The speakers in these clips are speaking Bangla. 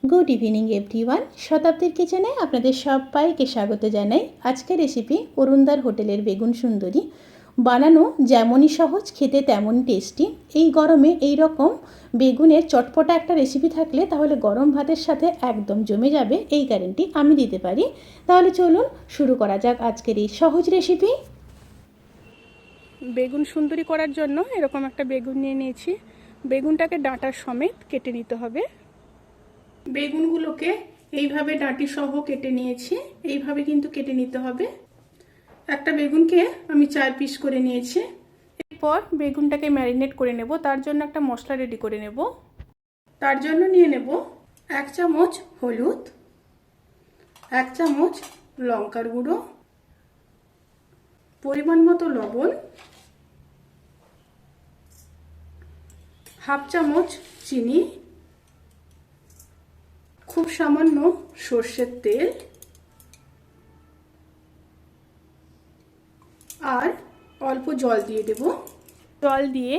Good evening everyone. শতাব্দীর কিচেনে আপনাদের সবাইকে স্বাগত জানাই। আজকের রেসিপি অরুণদার হোটেলের বেগুন সুন্দরী। বানানো যেমনই সহজ, খেতে তেমনই টেস্টি। এই গরমে এই রকম বেগুনের চটপটা একটা রেসিপি থাকলে তাহলে গরম ভাতের সাথে একদম জমে যাবে, এই গ্যারেন্টি আমি দিতে পারি। তাহলে চলুন শুরু করা যাক আজকের এই সহজ রেসিপি। বেগুন সুন্দরী করার জন্য এরকম একটা বেগুন নিয়ে নিয়েছি। বেগুনটাকে ডাঁটার সমেত কেটে নিতে হবে। বেগুনগুলোকে এইভাবে ডাঁটি সহ কেটে নিয়েছি। এইভাবে কিন্তু কেটে নিতে হবে। একটা বেগুনকে আমি 4 পিস করে নিয়েছি। এরপর বেগুনটাকে ম্যারিনেট করে নেব। তার জন্য একটা মশলা রেডি করে নেব। তার জন্য নিয়ে নেব 1 চামচ হলুদ, 1 চামচ লঙ্কার গুঁড়ো, পরিমাণ মতো লবণ, 1/2 চামচ চিনি, খুব সামান্য সর্ষের তেল আর অল্প জল দিয়ে দেব। জল দিয়ে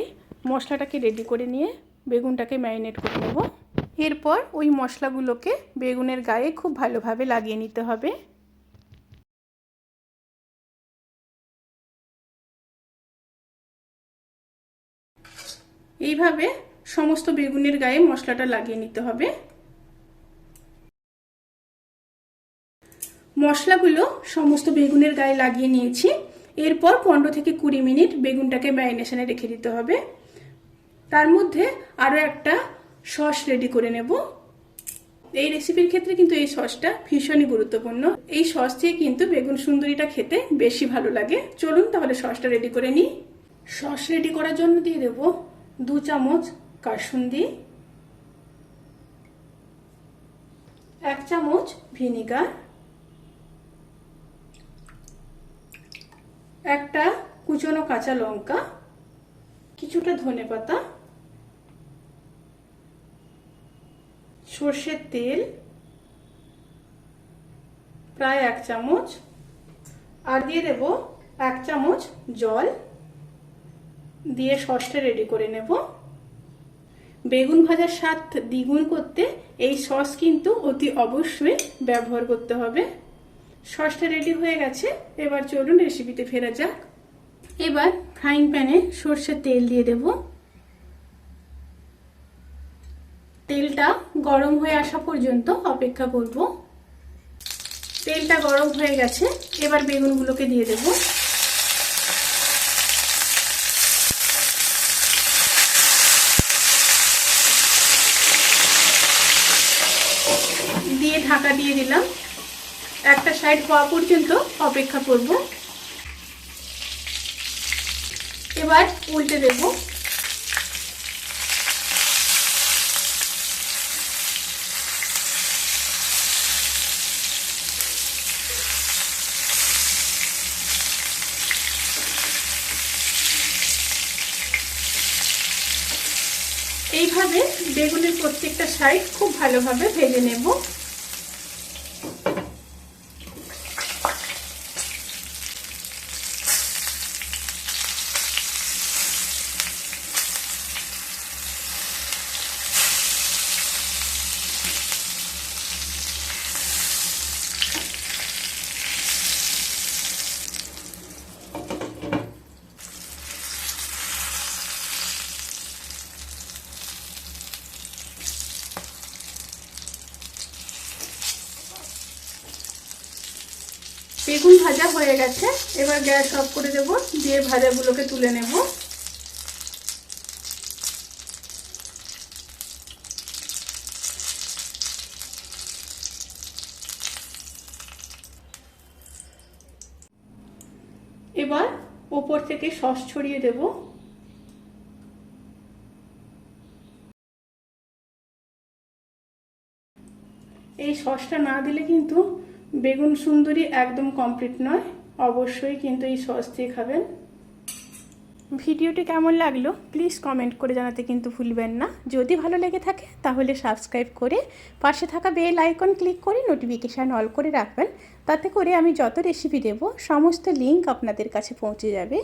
মশলাটাকে রেডি করে নিয়ে বেগুনটাকে ম্যারিনেট করে নেব। এরপর ওই মশলাগুলোকে বেগুনের গায়ে খুব ভালোভাবে লাগিয়ে নিতে হবে। এইভাবে সমস্ত বেগুনের গায়ে মশলাটা লাগিয়ে নিতে হবে। মশলাগুলো সমস্ত বেগুনের গায়ে লাগিয়ে নিয়েছি। এরপর 15 থেকে 20 মিনিট বেগুনটাকে ম্যারিনেশনে রেখে দিতে হবে। তার মধ্যে আরও একটা সস রেডি করে নেব। এই রেসিপির ক্ষেত্রে কিন্তু এই সসটা ভীষণই গুরুত্বপূর্ণ। এই সস দিয়ে কিন্তু বেগুন সুন্দরীটা খেতে বেশি ভালো লাগে। চলুন তাহলে সসটা রেডি করে নিই। সস রেডি করার জন্য দিয়ে দেব 2 চামচ কাসুন্দি, 1 চামচ ভিনিগার, একটা কুচনো কাঁচা লঙ্কা, কিছুটা ধনেপাতা, সর্ষের তেল প্রায় 1 চামচ, আর দিয়ে দেব 1 চামচ জল দিয়ে সসটা রেডি করে নেব। বেগুন ভাজার স্বাদ দ্বিগুণ করতে এই সস কিন্তু অতি অবশ্যই ব্যবহার করতে হবে। সসটা রেডি হয়ে গেছে। এবার চলুন রেসিপিতে ফেরা যাক। এবার ফ্রাইং প্যানে সর্ষের তেল দিয়ে দেব। তেলটা গরম হয়ে আসা পর্যন্ত অপেক্ষা করব। তেলটা গরম হয়ে গেছে। এবার বেগুনগুলোকে দিয়ে দেব। দিয়ে ঢাকা দিয়ে দিলাম। একটা সাইড হওয়া পর্যন্ত অপেক্ষা করব। এবার উল্টে দেব। এইভাবে বেগুনের প্রত্যেকটা সাইড খুব ভালোভাবে ভেজে নেব। বেগুন ভাজা হয়ে গেছে। এবার গ্যাস অফ করে দেব। দিয়ে ভাজাগুলোকে তুলে নেব। এবার উপর থেকে সস ছড়িয়ে দেব। এই সসটা না দিলে কিন্তু বেগুন সুন্দরী একদম কমপ্লিট নয়। অবশ্যই কিন্তু এই সস দিয়ে খাবেন। ভিডিওটি কেমন লাগলো প্লিজ কমেন্ট করে জানাতে কিন্তু ভুলবেন না। যদি ভালো লেগে থাকে তাহলে সাবস্ক্রাইব করে পাশে থাকা বেল আইকন ক্লিক করে নোটিফিকেশান অল করে রাখবেন। তাতে করে আমি যত রেসিপি দেব সমস্ত লিঙ্ক আপনাদের কাছে পৌঁছে যাবে।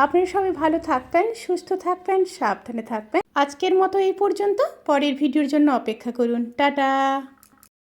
আপনারা সবাই ভালো থাকবেন, সুস্থ থাকবেন, সাবধানে থাকবেন। আজকের মতো এই পর্যন্ত। পরের ভিডিওর জন্য অপেক্ষা করুন। টাটা।